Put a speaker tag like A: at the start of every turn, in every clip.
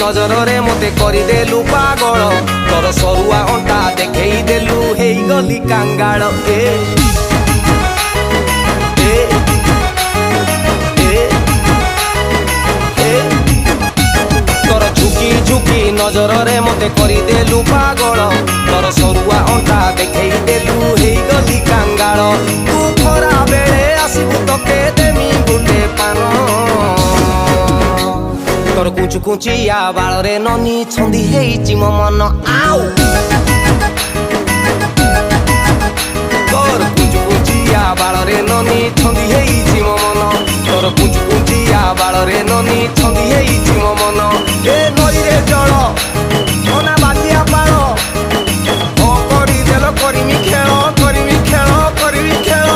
A: ନଜରରେ ମତେ କରିଦେଲୁ ପାଗଳ ତୋର ସରୁଆ ଅଣ୍ଟା ଦେଖେଇ ଦେଲୁ ହେଇଗଲି କାଙ୍ଗାଳ ତୋର ଝୁକି ଝୁକି ନଜରରେ ମତେ କରିଦେଲୁ ପାଗଳ ତୋର ସରୁଆ ଅଣ୍ଟା ଦେଖେଇ ଦେଲୁ ହେଇଗଲି କାଙ୍ଗାଳ ତୁ ଖରା ବେଳେ ଆସିବୁ ତକେ ଦେମି ଗୁଣ୍ଡେ ପାନ ତୋର କୁଞ୍ଚୁ କୁଞ୍ଚିଆ ବାଳରେ ନନି ଛନ୍ଦି ହେଇଛି ମୋ ମନ ଆଉ ତୋର କୁଞ୍ଚୁ କୁଞ୍ଚିଆ ବାଳରେ ନନି ଛନ୍ଦି ହେଇଛି ମୋ ମନ ତୋର କୁଞ୍ଚୁ କୁଞ୍ଚିଆ ବାଳରେ ନନି ଛନ୍ଦି ହେଇଛି ମୋ ମନ ଏ ନଈରେ ଜଳ ଅନା ବାଲିଆ ପାଳ ଓ କରିଦେଲ କରିମି ଖେଳ କରିମି ଖେଳ କରିମି ଖେଳ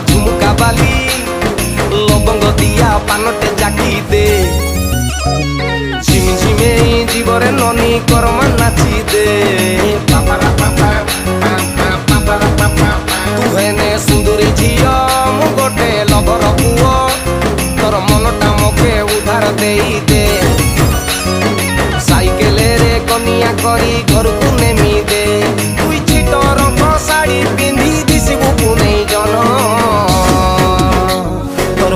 A: ঝুমকা বালি লবঙ্গ দিয়া পানটে জাকি দে ঝিমি ঝিমে জীবরে ননি করমা নাচি দে তু হেনে সুন্দরী ঝিও মু গোটে লভর পুଅ তোর মনটা মকে উধার দেই দে সাইকেলেরে কনিয়া করি ঘরকু নেমি দে তুই ছিট রঙ শাড়ি পিন্ধি দিশিবু পুনেই জন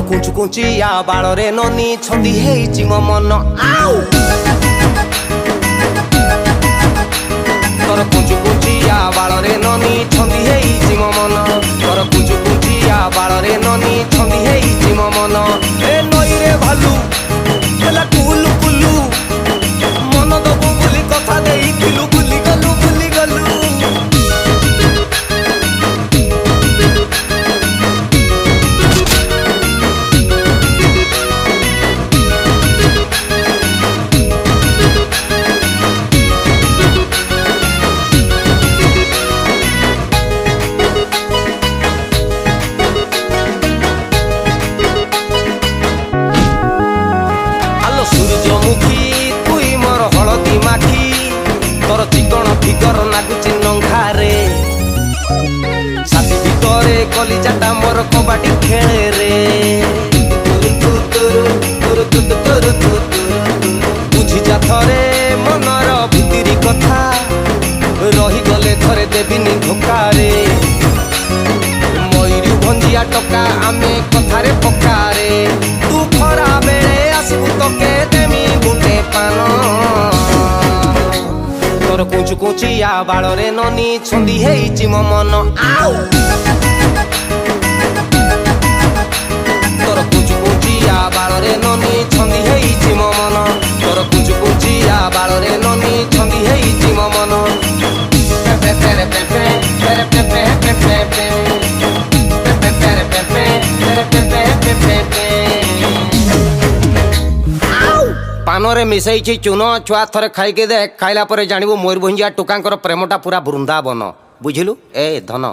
A: কুଞ୍ଚୁ କୁଞ୍ଚିଆ ବାଳରେ ନନି ଛନ୍ଦି ହେଇଛି ମୋ ମନ ଆଉ ତୋର କୁଞ୍ଚୁ କୁଞ୍ଚିଆ ବାଳରେ ନନି ଛନ୍ଦି ହେଇଛି ମୋ ମନ ତୋର କୁଞ୍ଚୁ କୁଞ୍ଚିଆ ବାଳରେ ନନି ଛନ୍ଦି ହେଇଛି ମୋ ମନ ଏ ନଈରେ ଭାଲୁ ହେଲା କୁଲୁ କୁଲୁ ମନ ଦବୁ ବୋଲି କଥା ଦେଇଥିଲୁ ଭୁଲି ଗଲୁ ଭୁଲି ଗଲୁ সূর্যমুখী তুই মোর হলদি মাখি তোর চিকণ ফিগর নাগুচি নংখারে সাথী ভিতরে কলিজাটা মোর কবাডি খেলে রে বুঝি যা থরে মনর ভিতরি কথা রহিগলে ধরে দেবিনি ধোকারে ময়ূরী ভঞ্জিয়া টকা আমি কথারে পকারে তু খরা বেড়ে আসিবু তোকে দেমি গুন্ডে পান তোর কুଞ୍ଚୁ କୁଞ୍ଚିଆ ବାଳରେ ନନି ଛନ୍ଦି ହେଇଛି ମୋ ମନ ଆଉ ତୋର କୁଞ୍ଚୁ କୁଞ୍ଚିଆ ବାଳରେ ନନି ଛନ୍ଦି ହେଇଛି ମୋ ମନ ତୋର କୁଞ୍ଚୁ କୁଞ୍ଚିଆ ବାଳରେ ନନି ଛନ୍ଦି ହେଇଛି ମୋ ମନ ପାନରେ ମିଶେଇଛି ଚୂନ ଛୁଆ ଥରେ ଖାଇକି ଦେ ଖାଇଲା ପରେ ଜାଣିବୁ ମୟୂରଭଞ୍ଜିଆ ଟୋକାଙ୍କର ପ୍ରେମଟା ପୁରା ବୃନ୍ଦାବନ ବୁଝିଲୁ ଏ ଧନ।